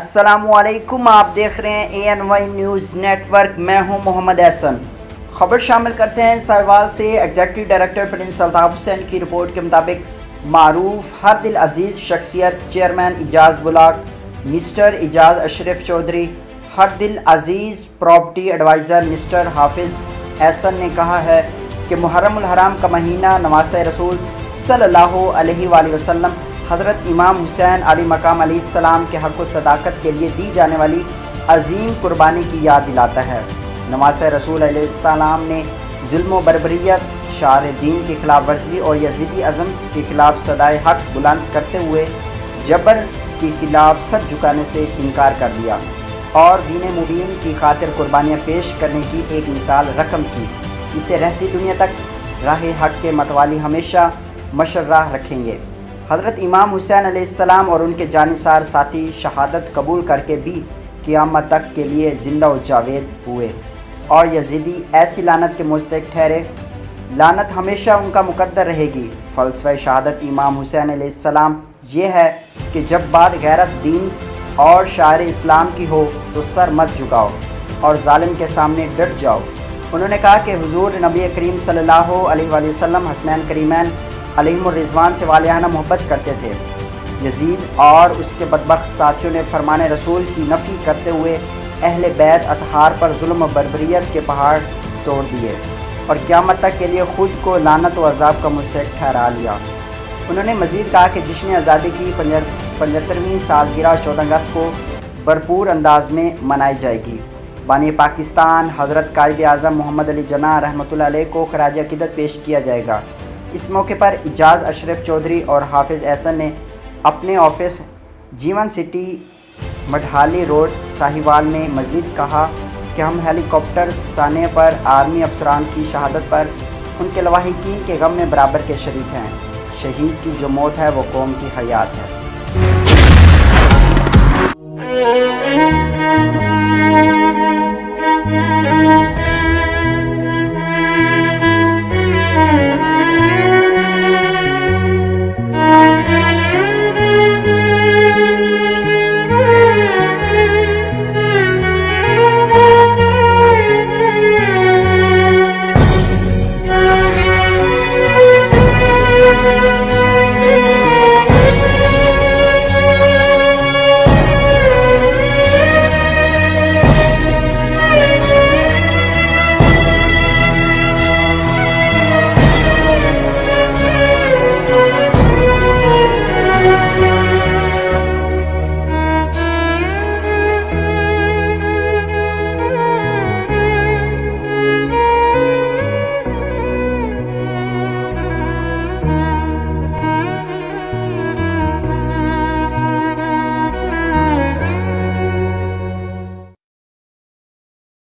अस्सलामुअलैकुम, आप देख रहे हैं ANY न्यूज़ नेटवर्क। मैं हूं मोहम्मद एहसन। खबर शामिल करते हैं साहिवाल से। Executive director Prince Altaf Hussain की रिपोर्ट के मुताबिक मारूफ हर दिल अजीज़ शख्सियत chairman Ijaz block mister Ijaz Ashraf Chaudhry, हर दिल अजीज़ प्रॉपर्टी एडवाइज़र मिस्टर हाफिज़ एहसन ने कहा है कि मुहर्रमुल हराम का महीना नवासे रसूल सल्लल्लाहु अलैहि वसल्लम हज़रत इमाम हुसैन अली मकाम अलैहिस्सलाम के हक़ व सदाकत के लिए दी जाने वाली अजीम कुर्बानी की याद दिलाता है। नवासे रसूल अलैहिस्सलाम ने जुल्म व बर्बरियत, शार दीन की खिलाफ वर्जी और यजीदी अज़म के खिलाफ सदाए हक़ बुलंद करते हुए जबर के खिलाफ सर झुकाने से इनकार कर दिया और दीन मुबीन की खातिर कुर्बानियाँ पेश करने की एक मिसाल रकम की। इसे रहती दुनिया तक राह हक़ के मतवाली हमेशा मशर्राह रखेंगे। हज़रत इमाम हुसैन अलैहिस्सलाम और उनके जानिसार साथी शहादत कबूल करके भी क़यामत तक के लिए ज़िंदा व जावेद हुए और यजीदी ऐसी लानत के मुस्तहिक़ ठहरे। लानत हमेशा उनका मुक़द्दर रहेगी। फ़लसफ़े शहादत इमाम हुसैन अलैहिस्सलाम ये है कि जब बात गैरत, दीन और शायर इस्लाम की हो तो सर मत झुकाओ और ज़ालिम के सामने डट जाओ। उन्होंने कहा कि हुज़ूर नबी करीम सल्लल्लाहु अलैहि वसल्लम हसनैन करीमैन अलैहिमुर रिज़वान से वालियाना मोहब्बत करते थे। यजीद और उसके बदबख्त साथियों ने फरमान रसूल की नफ़ी करते हुए अहले बैत अतहार पर जुल्म बर्बरियत के पहाड़ तोड़ दिए और क़यामत तक के लिए ख़ुद को लानत व अज़ाब का मुस्तहिक़ ठहरा लिया। उन्होंने मज़ीद कहा कि जश्न आज़ादी की 75वीं सालगिरह 14 अगस्त को भरपूर अंदाज में मनाई जाएगी। बानी पाकिस्तान हज़रत कायद आज़म मोहम्मद अली जिन्ना रहमतुल्लाह अलैह को खराज अक़ीदत पेश किया जाएगा। इस मौके पर इजाज़ अशरफ चौधरी और हाफिज़ एहसन ने अपने ऑफिस जीवन सिटी मढ़ाली रोड साहिवाल में मज़ीद कहा कि हम हेलीकॉप्टर साने पर आर्मी अफसरान की शहादत पर उनके लवाहिकीन के गम में बराबर के शरीक हैं। शहीद की जो मौत है वो कौम की हयात है।